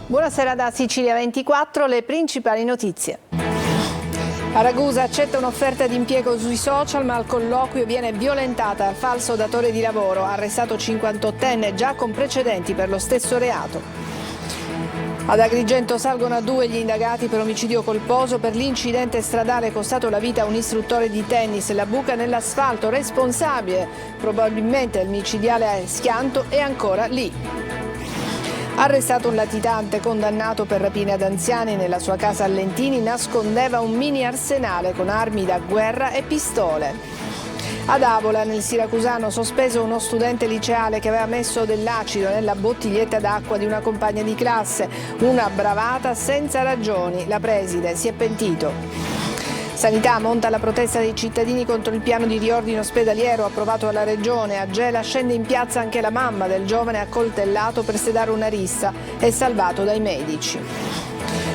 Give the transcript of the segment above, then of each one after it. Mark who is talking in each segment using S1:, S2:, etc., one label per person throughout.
S1: Buonasera da Sicilia 24, le principali notizie. A Ragusa accetta un'offerta di impiego sui social, ma al colloquio viene violentata dal falso datore di lavoro, arrestato 58enne già con precedenti per lo stesso reato. Ad Agrigento salgono a 2 gli indagati per omicidio colposo per l'incidente stradale costato la vita a un istruttore di tennis. La buca nell'asfalto, responsabile probabilmente del micidiale schianto, è ancora lì. Arrestato un latitante condannato per rapine ad anziani nella sua casa a Lentini, nascondeva un mini arsenale con armi da guerra e pistole. Ad Avola, nel siracusano, sospeso uno studente liceale che aveva messo dell'acido nella bottiglietta d'acqua di una compagna di classe. Una bravata senza ragioni. La preside si è pentito. Sanità monta la protesta dei cittadini contro il piano di riordino ospedaliero approvato dalla Regione. A Gela scende in piazza anche la mamma del giovane accoltellato per sedare una rissa e salvato dai medici.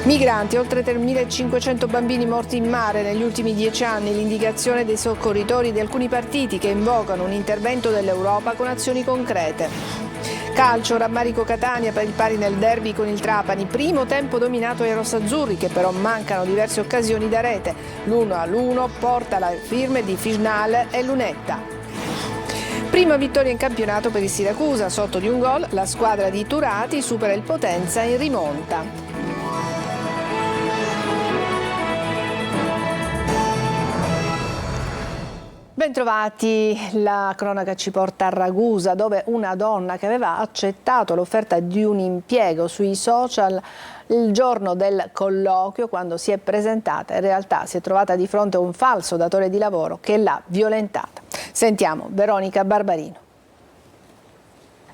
S1: Migranti, oltre 3.500 bambini morti in mare negli ultimi 10 anni, l'indicazione dei soccorritori di alcuni partiti che invocano un intervento dell'Europa con azioni concrete. Calcio, rammarico Catania per il pari nel derby con il Trapani, primo tempo dominato ai rossazzurri che però mancano diverse occasioni da rete. L'1-1 porta la firme di Fignal e Lunetta. Prima vittoria in campionato per il Siracusa, sotto di un gol la squadra di Turati supera il Potenza in rimonta. Bentrovati, la cronaca ci porta a Ragusa, dove una donna che aveva accettato l'offerta di un impiego sui social il giorno del colloquio, quando si è presentata, in realtà si è trovata di fronte a un falso datore di lavoro che l'ha violentata. Sentiamo Veronica Barbarino.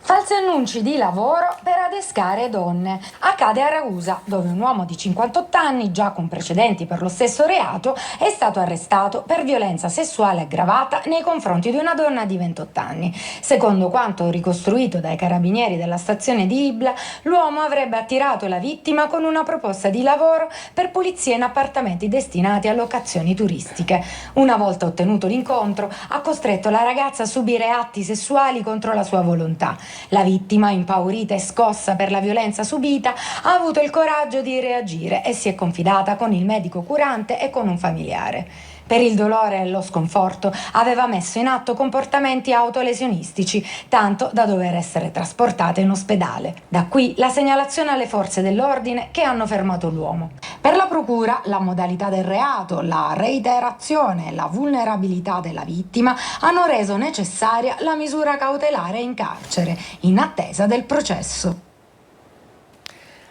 S2: Falsi annunci di lavoro per adescare donne. Accade a Ragusa, dove un uomo di 58 anni, già con precedenti per lo stesso reato, è stato arrestato per violenza sessuale aggravata nei confronti di una donna di 28 anni. Secondo quanto ricostruito dai carabinieri della stazione di Ibla, l'uomo avrebbe attirato la vittima con una proposta di lavoro per pulizia in appartamenti destinati a locazioni turistiche. Una volta ottenuto l'incontro, ha costretto la ragazza a subire atti sessuali contro la sua volontà. La vittima, impaurita e scossa per la violenza subita, ha avuto il coraggio di reagire e si è confidata con il medico curante e con un familiare. Per il dolore e lo sconforto aveva messo in atto comportamenti autolesionistici, tanto da dover essere trasportata in ospedale. Da qui la segnalazione alle forze dell'ordine che hanno fermato l'uomo. Per la procura, la modalità del reato, la reiterazione e la vulnerabilità della vittima hanno reso necessaria la misura cautelare in carcere, in attesa del processo.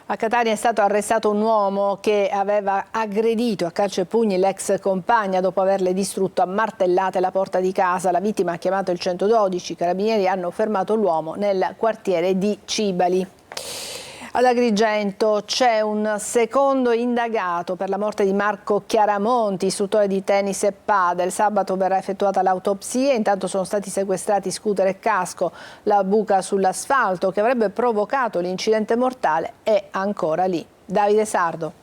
S1: A Catania è stato arrestato un uomo che aveva aggredito a calci e pugni l'ex compagna dopo averle distrutto a martellate la porta di casa. La vittima ha chiamato il 112, i carabinieri hanno fermato l'uomo nel quartiere di Cibali. Ad Agrigento c'è un secondo indagato per la morte di Marco Chiaramonti, istruttore di tennis e padel. Sabato verrà effettuata l'autopsia, intanto sono stati sequestrati scooter e casco. La buca sull'asfalto che avrebbe provocato l'incidente mortale è ancora lì. Davide Sardo.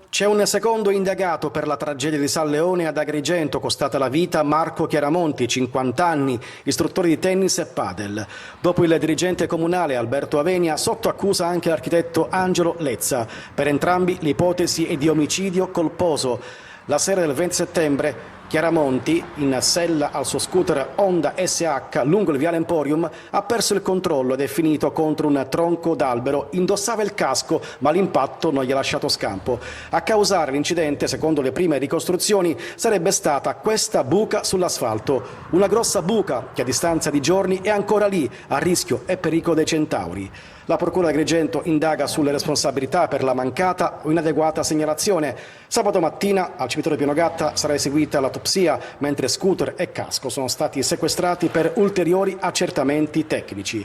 S3: C'è un secondo indagato per la tragedia di San Leone. Ad Agrigento, costata la vita Marco Chiaramonti, 50 anni, istruttore di tennis e padel. Dopo il dirigente comunale Alberto Avenia, sotto accusa anche l'architetto Angelo Lezza. Per entrambi l'ipotesi è di omicidio colposo. La sera del 20 settembre Chiaramonti, in sella al suo scooter Honda SH lungo il viale Emporium, ha perso il controllo ed è finito contro un tronco d'albero. Indossava il casco, ma l'impatto non gli ha lasciato scampo. A causare l'incidente, secondo le prime ricostruzioni, sarebbe stata questa buca sull'asfalto. Una grossa buca che a distanza di giorni è ancora lì, a rischio e pericolo dei centauri. La Procura di Agrigento indaga sulle responsabilità per la mancata o inadeguata segnalazione. Sabato mattina al cimitero di Pianogatta sarà eseguita l'autopsia, mentre scooter e casco sono stati sequestrati per ulteriori accertamenti tecnici.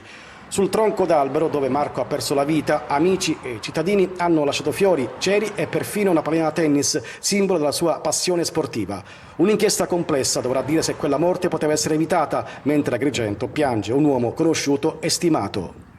S3: Sul tronco d'albero dove Marco ha perso la vita, amici e cittadini hanno lasciato fiori, ceri e perfino una pallina da tennis, simbolo della sua passione sportiva. Un'inchiesta complessa dovrà dire se quella morte poteva essere evitata, mentre Agrigento piange un uomo conosciuto e stimato.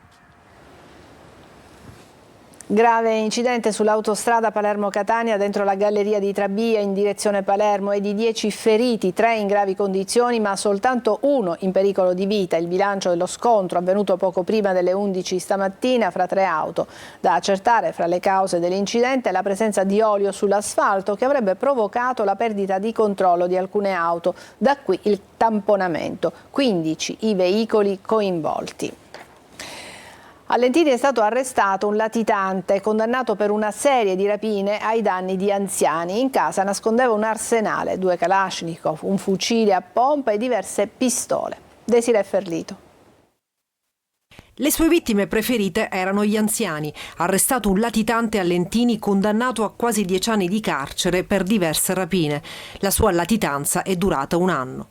S1: Grave incidente sull'autostrada Palermo-Catania dentro la galleria di Trabia in direzione Palermo e di 10 feriti, 3 in gravi condizioni ma soltanto uno in pericolo di vita. Il bilancio dello scontro avvenuto poco prima delle 11 stamattina fra 3 auto. Da accertare fra le cause dell'incidente la presenza di olio sull'asfalto che avrebbe provocato la perdita di controllo di alcune auto. Da qui il tamponamento. 15 i veicoli coinvolti. A Lentini è stato arrestato un latitante condannato per una serie di rapine ai danni di anziani. In casa nascondeva un arsenale, 2 Kalashnikov, un fucile a pompa e diverse pistole. Desiree Ferlito.
S4: Le sue vittime preferite erano gli anziani. Arrestato un latitante a Lentini condannato a quasi 10 anni di carcere per diverse rapine. La sua latitanza è durata 1 anno.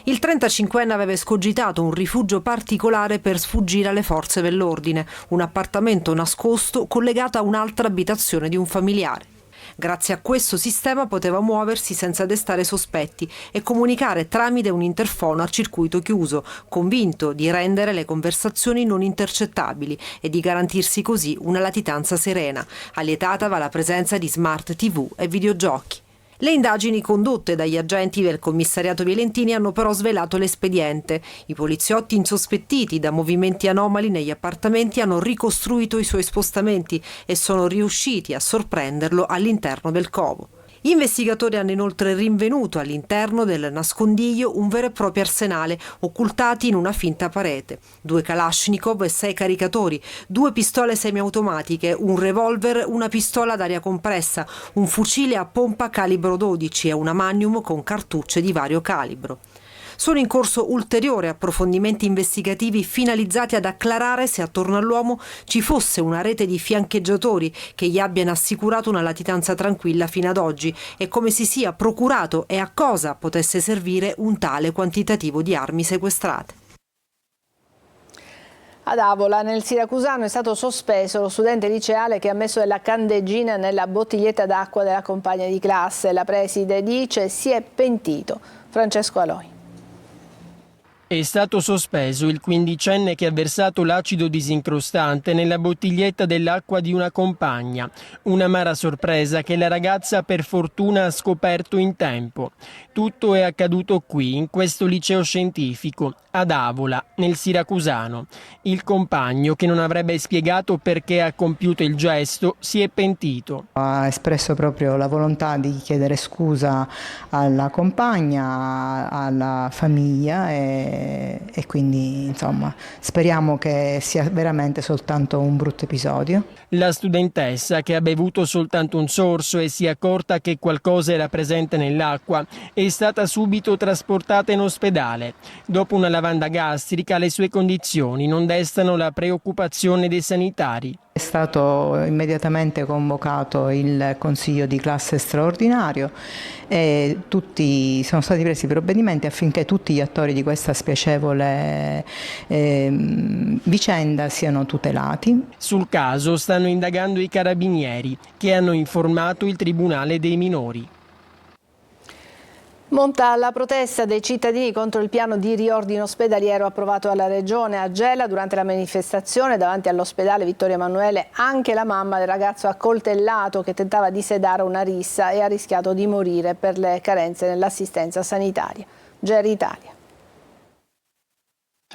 S4: Il 35enne aveva escogitato un rifugio particolare per sfuggire alle forze dell'ordine, un appartamento nascosto collegato a un'altra abitazione di un familiare. Grazie a questo sistema poteva muoversi senza destare sospetti e comunicare tramite un interfono a circuito chiuso, convinto di rendere le conversazioni non intercettabili e di garantirsi così una latitanza serena, allietata dalla presenza di smart TV e videogiochi. Le indagini condotte dagli agenti del commissariato Violentini hanno però svelato l'espediente. I poliziotti insospettiti da movimenti anomali negli appartamenti hanno ricostruito i suoi spostamenti e sono riusciti a sorprenderlo all'interno del covo. Gli investigatori hanno inoltre rinvenuto all'interno del nascondiglio un vero e proprio arsenale, occultati in una finta parete. 2 Kalashnikov e 6 caricatori, 2 pistole semiautomatiche, un revolver, una pistola ad aria compressa, un fucile a pompa calibro 12 e una Magnum con cartucce di vario calibro. Sono in corso ulteriori approfondimenti investigativi finalizzati ad acclarare se attorno all'uomo ci fosse una rete di fiancheggiatori che gli abbiano assicurato una latitanza tranquilla fino ad oggi e come si sia procurato e a cosa potesse servire un tale quantitativo di armi sequestrate.
S1: Ad Avola, nel siracusano, è stato sospeso lo studente liceale che ha messo della candeggina nella bottiglietta d'acqua della compagna di classe. La preside dice si è pentito. Francesco Aloi.
S5: È stato sospeso il 15enne che ha versato l'acido disincrostante nella bottiglietta dell'acqua di una compagna. Un'amara sorpresa che la ragazza per fortuna ha scoperto in tempo. Tutto è accaduto qui, in questo liceo scientifico, ad Avola, nel siracusano. Il compagno, che non avrebbe spiegato perché ha compiuto il gesto, si è pentito.
S6: Ha espresso proprio la volontà di chiedere scusa alla compagna, alla famiglia e quindi insomma speriamo che sia veramente soltanto un brutto episodio.
S5: La studentessa, che ha bevuto soltanto un sorso e si è accorta che qualcosa era presente nell'acqua, è stata subito trasportata in ospedale. Dopo una lavanda gastrica le sue condizioni non destano la preoccupazione dei sanitari.
S6: È stato immediatamente convocato il consiglio di classe straordinario e sono stati presi provvedimenti affinché tutti gli attori di questa spiacevole vicenda siano tutelati.
S5: Sul caso stanno indagando i carabinieri, che hanno informato il Tribunale dei minori.
S1: Monta la protesta dei cittadini contro il piano di riordino ospedaliero approvato dalla Regione. A Gela, durante la manifestazione davanti all'ospedale Vittorio Emanuele, anche la mamma del ragazzo accoltellato che tentava di sedare una rissa e ha rischiato di morire per le carenze nell'assistenza sanitaria. GR Italia.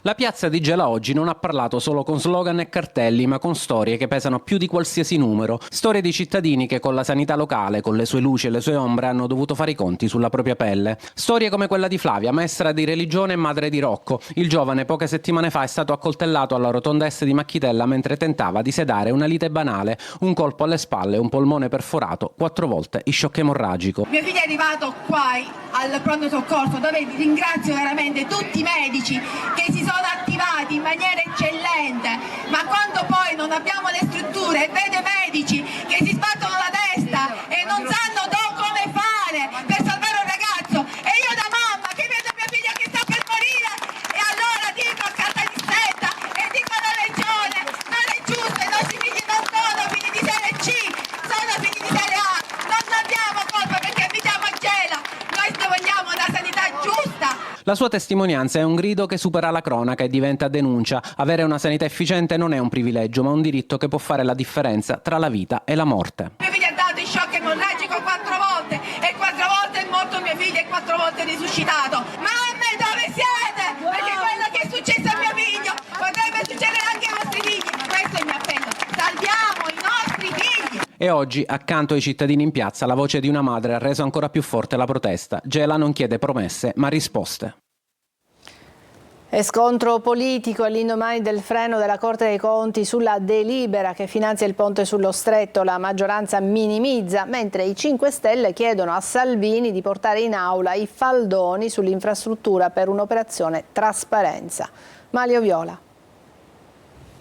S7: La piazza di Gela oggi non ha parlato solo con slogan e cartelli, ma con storie che pesano più di qualsiasi numero. Storie di cittadini che con la sanità locale, con le sue luci e le sue ombre, hanno dovuto fare i conti sulla propria pelle. Storie come quella di Flavia, maestra di religione e madre di Rocco. Il giovane poche settimane fa è stato accoltellato alla rotonda est di Macchitella mentre tentava di sedare una lite banale. Un colpo alle spalle, un polmone perforato, 4 volte in shock emorragico.
S8: Mio figlio è arrivato qua al pronto soccorso, dove ringrazio veramente tutti i medici che si sono attivati in maniera eccellente, ma quando poi non abbiamo le strutture e vedo medici che si sbattono la testa e non sanno come fare per salvare un ragazzo, e io da mamma che vedo mio figlio che sta per morire, e allora dico a carta di stretta e dico alla Regione: non è giusto, i nostri figli non sono figli di serie C, sono figli di serie A, non abbiamo colpa perché abitiamo a Gela, noi vogliamo una sanità giusta.
S7: La sua testimonianza è un grido che supera la cronaca e diventa denuncia. Avere una sanità efficiente non è un privilegio, ma un diritto che può fare la differenza tra la vita e la morte.
S8: Mio figlio è dato in shock emorragico 4 volte e 4 volte è morto mio figlio e 4 volte è risuscitato. Mamme, dove siete? Perché quello che è successo a mio figlio potrebbe succedere anche ai vostri figli. Questo è il mio appello. Salviamo i nostri figli.
S7: E oggi, accanto ai cittadini in piazza, la voce di una madre ha reso ancora più forte la protesta. Gela non chiede promesse, ma risposte.
S1: E scontro politico all'indomani del freno della Corte dei Conti sulla delibera che finanzia il ponte sullo Stretto. La maggioranza minimizza, mentre i 5 Stelle chiedono a Salvini di portare in aula i faldoni sull'infrastruttura per un'operazione trasparenza. Malio Viola.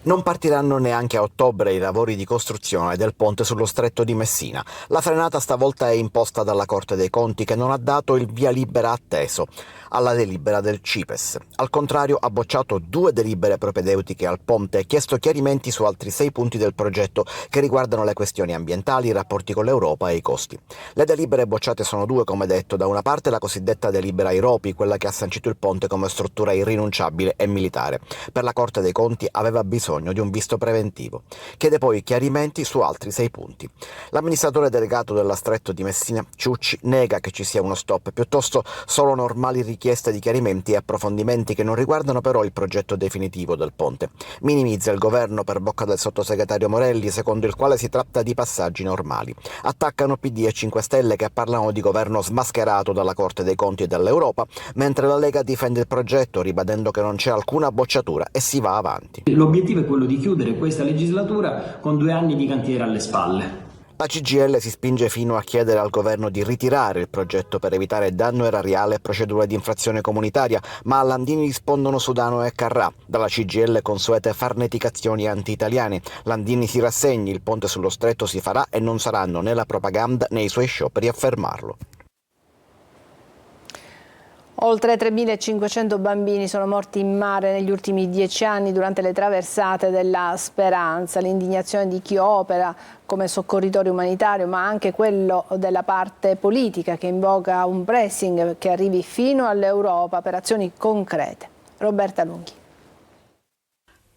S9: Non partiranno neanche a ottobre i lavori di costruzione del ponte sullo Stretto di Messina. La frenata stavolta è imposta dalla Corte dei Conti, che non ha dato il via libera atteso alla delibera del CIPES. Al contrario, ha bocciato 2 delibere propedeutiche al ponte e chiesto chiarimenti su altri 6 punti del progetto che riguardano le questioni ambientali, i rapporti con l'Europa e i costi. Le delibere bocciate sono 2, come detto. Da una parte la cosiddetta delibera Iropi, quella che ha sancito il ponte come struttura irrinunciabile e militare. Per la Corte dei Conti aveva bisogno di un visto preventivo. Chiede poi chiarimenti su altri 6 punti. L'amministratore delegato della Stretto di Messina, Ciucci, nega che ci sia uno stop, piuttosto solo normali richieste di chiarimenti e approfondimenti che non riguardano però il progetto definitivo del ponte. Minimizza il governo per bocca del sottosegretario Morelli, secondo il quale si tratta di passaggi normali. Attaccano PD e 5 Stelle, che parlano di governo smascherato dalla Corte dei Conti e dall'Europa, mentre la Lega difende il progetto ribadendo che non c'è alcuna bocciatura e si va avanti.
S10: L'obiettivo è quello di chiudere questa legislatura con 2 anni di cantiere alle spalle.
S9: La CGIL si spinge fino a chiedere al governo di ritirare il progetto per evitare danno erariale e procedure di infrazione comunitaria, ma a Landini rispondono Sudano e Carrà. Dalla CGIL consuete farneticazioni anti-italiane. Landini si rassegni, il ponte sullo Stretto si farà e non saranno né la propaganda né i suoi scioperi a fermarlo.
S1: Oltre 3.500 bambini sono morti in mare negli ultimi 10 anni durante le traversate della Speranza. L'indignazione di chi opera come soccorritore umanitario, ma anche quello della parte politica, che invoca un pressing che arrivi fino all'Europa per azioni concrete. Roberta Lunghi.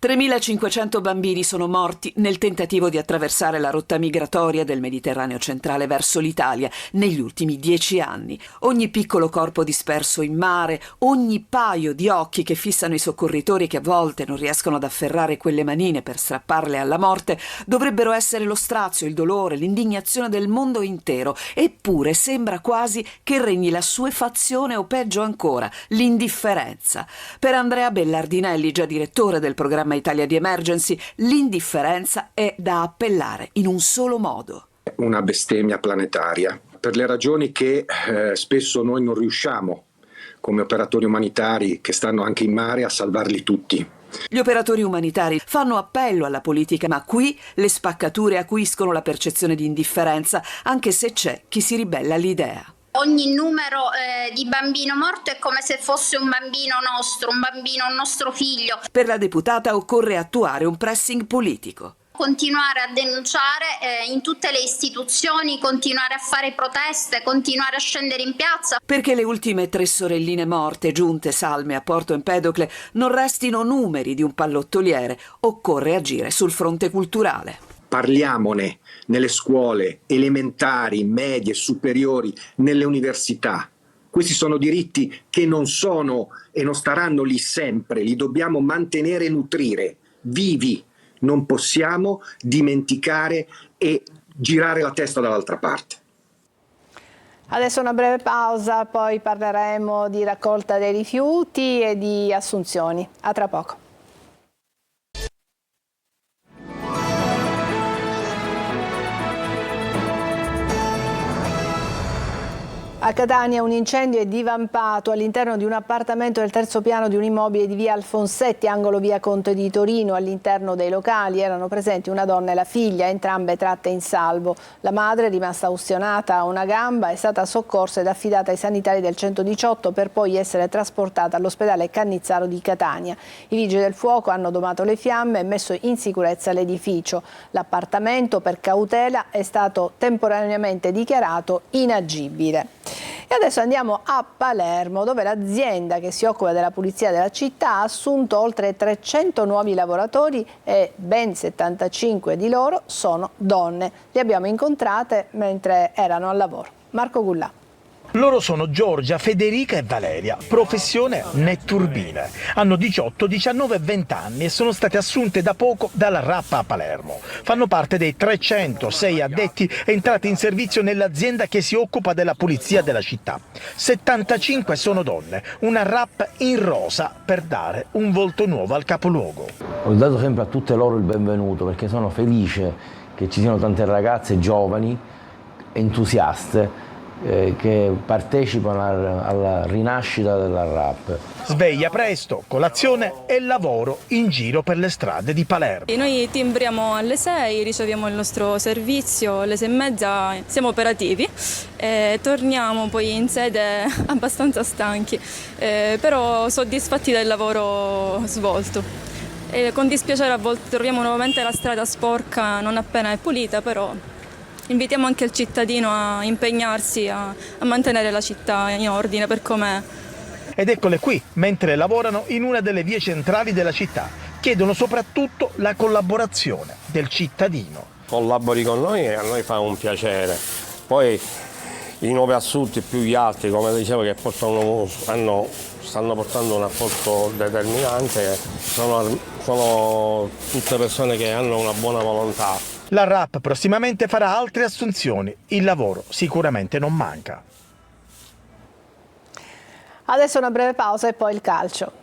S11: 3.500 bambini sono morti nel tentativo di attraversare la rotta migratoria del Mediterraneo centrale verso l'Italia negli ultimi 10 anni. Ogni piccolo corpo disperso in mare, ogni paio di occhi che fissano i soccorritori che a volte non riescono ad afferrare quelle manine per strapparle alla morte, dovrebbero essere lo strazio, il dolore, l'indignazione del mondo intero. Eppure sembra quasi che regni la suefazione o peggio ancora, l'indifferenza. Per Andrea Bellardinelli, già direttore del programma Italia di Emergency, l'indifferenza è da appellare in un solo modo.
S12: Una bestemmia planetaria, per le ragioni che spesso noi non riusciamo, come operatori umanitari che stanno anche in mare, a salvarli tutti.
S11: Gli operatori umanitari fanno appello alla politica, ma qui le spaccature acuiscono la percezione di indifferenza, anche se c'è chi si ribella all'idea.
S13: Ogni numero di bambino morto è come se fosse un bambino nostro, un nostro figlio.
S11: Per la deputata occorre attuare un pressing politico.
S13: Continuare a denunciare in tutte le istituzioni, continuare a fare proteste, continuare a scendere in piazza.
S11: Perché le ultime 3 sorelline morte, giunte salme a Porto Empedocle, non restino numeri di un pallottoliere, occorre agire sul fronte culturale.
S12: Parliamone nelle scuole elementari, medie, superiori, nelle università. Questi sono diritti che non sono e non staranno lì sempre, li dobbiamo mantenere e nutrire, vivi. Non possiamo dimenticare e girare la testa dall'altra parte.
S1: Adesso una breve pausa, poi parleremo di raccolta dei rifiuti e di assunzioni. A tra poco. A Catania un incendio è divampato all'interno di un appartamento del 3° piano di un immobile di via Alfonsetti, angolo via Conte di Torino. All'interno dei locali erano presenti una donna e la figlia, entrambe tratte in salvo. La madre, rimasta ustionata a una gamba, è stata soccorsa ed affidata ai sanitari del 118 per poi essere trasportata all'ospedale Cannizzaro di Catania. I vigili del fuoco hanno domato le fiamme e messo in sicurezza l'edificio. L'appartamento, per cautela, è stato temporaneamente dichiarato inagibile. E adesso andiamo a Palermo, dove l'azienda che si occupa della pulizia della città ha assunto oltre 300 nuovi lavoratori e ben 75 di loro sono donne. Le abbiamo incontrate mentre erano al lavoro. Marco Gullà.
S14: Loro sono Giorgia, Federica e Valeria, professione netturbine. Hanno 18, 19 e 20 anni e sono state assunte da poco dalla RAP a Palermo. Fanno parte dei 306 addetti entrati in servizio nell'azienda che si occupa della pulizia della città. 75 sono donne, una RAP in rosa per dare un volto nuovo al capoluogo.
S15: Ho dato sempre a tutte loro il benvenuto perché sono felice che ci siano tante ragazze giovani, entusiaste, che partecipano alla rinascita della RAP.
S14: Sveglia presto, colazione e lavoro in giro per le strade di Palermo.
S16: Noi timbriamo alle 6, riceviamo il nostro servizio, alle 6:30 siamo operativi e torniamo poi in sede abbastanza stanchi, però soddisfatti del lavoro svolto. E con dispiacere a volte troviamo nuovamente la strada sporca non appena è pulita, però invitiamo anche il cittadino a impegnarsi a mantenere la città in ordine per com'è.
S14: Ed eccole qui, mentre lavorano in una delle vie centrali della città. Chiedono soprattutto la collaborazione del cittadino.
S17: Collabori con noi e a noi fa un piacere. Poi i nuovi assunti più gli altri, come dicevo, che stanno portando un apporto determinante, sono tutte persone che hanno una buona volontà.
S14: La RAP prossimamente farà altre assunzioni, il lavoro sicuramente non manca.
S1: Adesso una breve pausa e poi il calcio.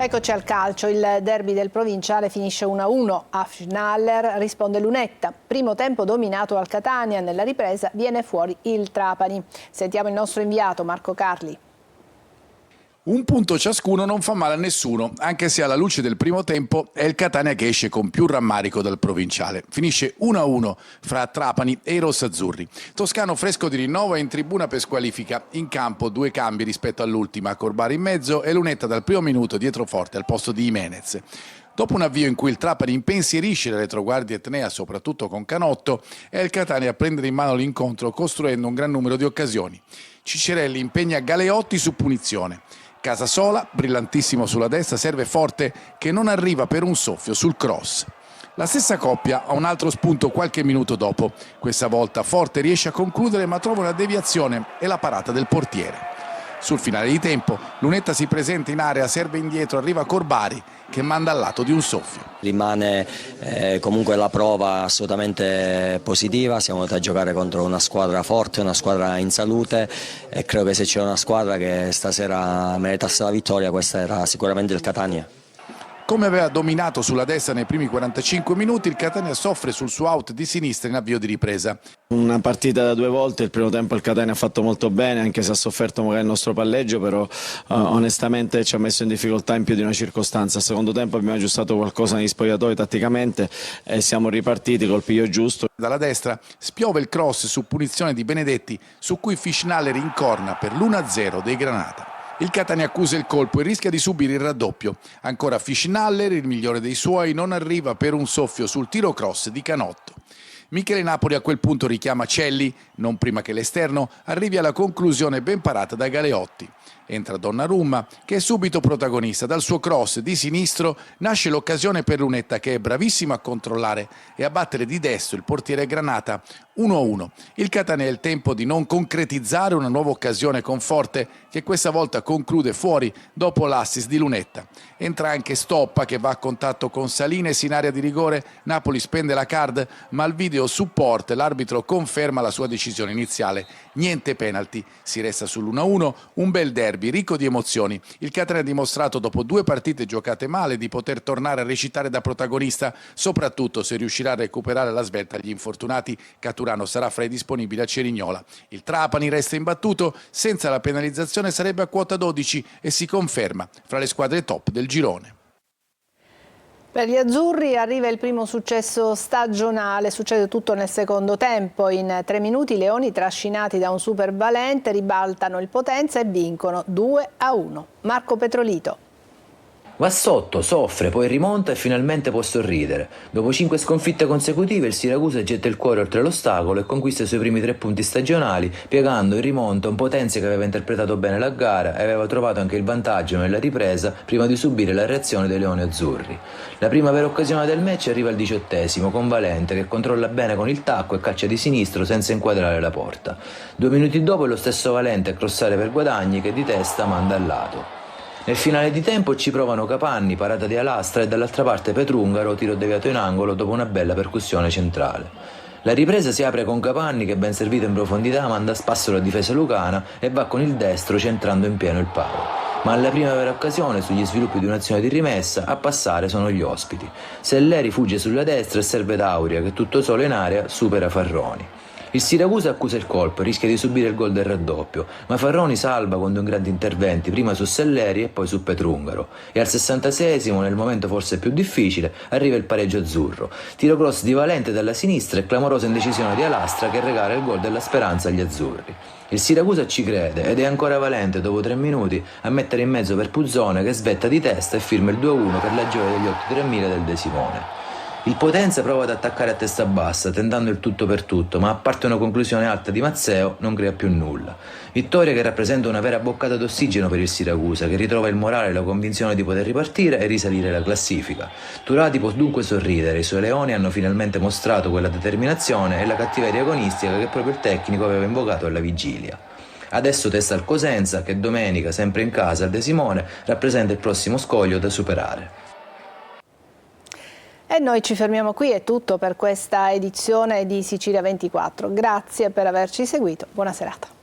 S1: Eccoci al calcio, il derby del provinciale finisce 1-1, a Schnaller risponde Lunetta, primo tempo dominato al Catania, nella ripresa viene fuori il Trapani. Sentiamo il nostro inviato Marco Carli.
S18: Un punto ciascuno non fa male a nessuno, anche se alla luce del primo tempo è il Catania che esce con più rammarico dal provinciale. Finisce 1-1 fra Trapani e i rossazzurri. Toscano fresco di rinnovo è in tribuna per squalifica. In campo 2 cambi rispetto all'ultima, Corbari in mezzo e Lunetta dal primo minuto dietro forte al posto di Jimenez. Dopo un avvio in cui il Trapani impensierisce la retroguardia etnea, soprattutto con Canotto, è il Catania a prendere in mano l'incontro costruendo un gran numero di occasioni. Ciccerelli impegna Galeotti su punizione. Casasola, brillantissimo sulla destra, serve forte che non arriva per un soffio sul cross. La stessa coppia ha un altro spunto qualche minuto dopo. Questa volta Forte riesce a concludere ma trova una deviazione e la parata del portiere. Sul finale di tempo Lunetta si presenta in area, serve indietro, arriva Corbari che manda al lato di un soffio.
S19: Rimane comunque la prova assolutamente positiva, siamo venuti a giocare contro una squadra forte, una squadra in salute e credo che se c'è una squadra che stasera meritasse la vittoria questa era sicuramente il Catania.
S18: Come aveva dominato sulla destra nei primi 45 minuti, il Catania soffre sul suo out di sinistra in avvio di ripresa.
S20: Una partita da 2 volte, il primo tempo il Catania ha fatto molto bene, anche se ha sofferto magari il nostro palleggio, però onestamente ci ha messo in difficoltà in più di una circostanza. Al secondo tempo abbiamo aggiustato qualcosa negli spogliatoi tatticamente e siamo ripartiti col piglio giusto.
S18: Dalla destra spiove il cross su punizione di Benedetti, su cui Fischnaller incorna per l'1-0 dei Granata. Il Catania accusa il colpo e rischia di subire il raddoppio. Ancora Fischnaller, il migliore dei suoi, non arriva per un soffio sul tiro cross di Canotto. Michele Napoli a quel punto richiama Celli, non prima che l'esterno arrivi alla conclusione ben parata da Galeotti. Entra Donnarumma che è subito protagonista. Dal suo cross di sinistro nasce l'occasione per Lunetta che è bravissimo a controllare e a battere di destro il portiere Granata 1-1. Il Catania ha il tempo di non concretizzare una nuova occasione con Forte che questa volta conclude fuori dopo l'assist di Lunetta. Entra anche Stoppa che va a contatto con Salines in area di rigore. Napoli spende la card ma al video support l'arbitro conferma la sua decisione iniziale. Niente penalty, si resta sull'1-1, un bel derby ricco di emozioni. Il Catania ha dimostrato dopo 2 partite giocate male di poter tornare a recitare da protagonista, soprattutto se riuscirà a recuperare la svelta agli infortunati. Caturano sarà fra i disponibili a Cerignola. Il Trapani resta imbattuto, senza la penalizzazione sarebbe a quota 12 e si conferma fra le squadre top del girone.
S1: Per gli azzurri arriva il primo successo stagionale, succede tutto nel secondo tempo. In 3 minuti i leoni, trascinati da un super valente, ribaltano il Potenza e vincono 2-1. Marco Petrolito.
S21: Va sotto, soffre, poi rimonta e finalmente può sorridere. Dopo 5 sconfitte consecutive il Siracusa getta il cuore oltre l'ostacolo e conquista i suoi primi 3 punti stagionali, piegando in rimonta un Potenza che aveva interpretato bene la gara e aveva trovato anche il vantaggio nella ripresa prima di subire la reazione dei Leoni Azzurri. La prima vera occasione del match arriva al 18° con Valente che controlla bene con il tacco e caccia di sinistro senza inquadrare la porta. 2 minuti dopo è lo stesso Valente a crossare per Guadagni che di testa manda al lato. Nel finale di tempo ci provano Capanni, parata di Alastra e dall'altra parte Petrungaro, tiro deviato in angolo dopo una bella percussione centrale. La ripresa si apre con Capanni che ben servito in profondità manda a spasso la difesa lucana e va con il destro centrando in pieno il palo. Ma alla prima vera occasione, sugli sviluppi di un'azione di rimessa, a passare sono gli ospiti. Selleri fugge sulla destra e serve Dauria che tutto solo in area supera Farroni. Il Siracusa accusa il colpo e rischia di subire il gol del raddoppio, ma Farroni salva con 2 grandi interventi, prima su Selleri e poi su Petrungaro. E al 66°, nel momento forse più difficile, arriva il pareggio azzurro. Tiro cross di Valente dalla sinistra e clamorosa indecisione di Alastra che regala il gol della speranza agli azzurri. Il Siracusa ci crede ed è ancora Valente dopo 3 minuti a mettere in mezzo per Puzzone che svetta di testa e firma il 2-1 per la gioia degli 83.000 del De Simone. Il Potenza prova ad attaccare a testa bassa, tentando il tutto per tutto, ma a parte una conclusione alta di Mazzeo, non crea più nulla. Vittoria che rappresenta una vera boccata d'ossigeno per il Siracusa, che ritrova il morale e la convinzione di poter ripartire e risalire la classifica. Turati può dunque sorridere, i suoi leoni hanno finalmente mostrato quella determinazione e la cattiveria agonistica che proprio il tecnico aveva invocato alla vigilia. Adesso testa al Cosenza, che domenica, sempre in casa al De Simone, rappresenta il prossimo scoglio da superare.
S1: E noi ci fermiamo qui, è tutto per questa edizione di Sicilia 24. Grazie per averci seguito, buona serata.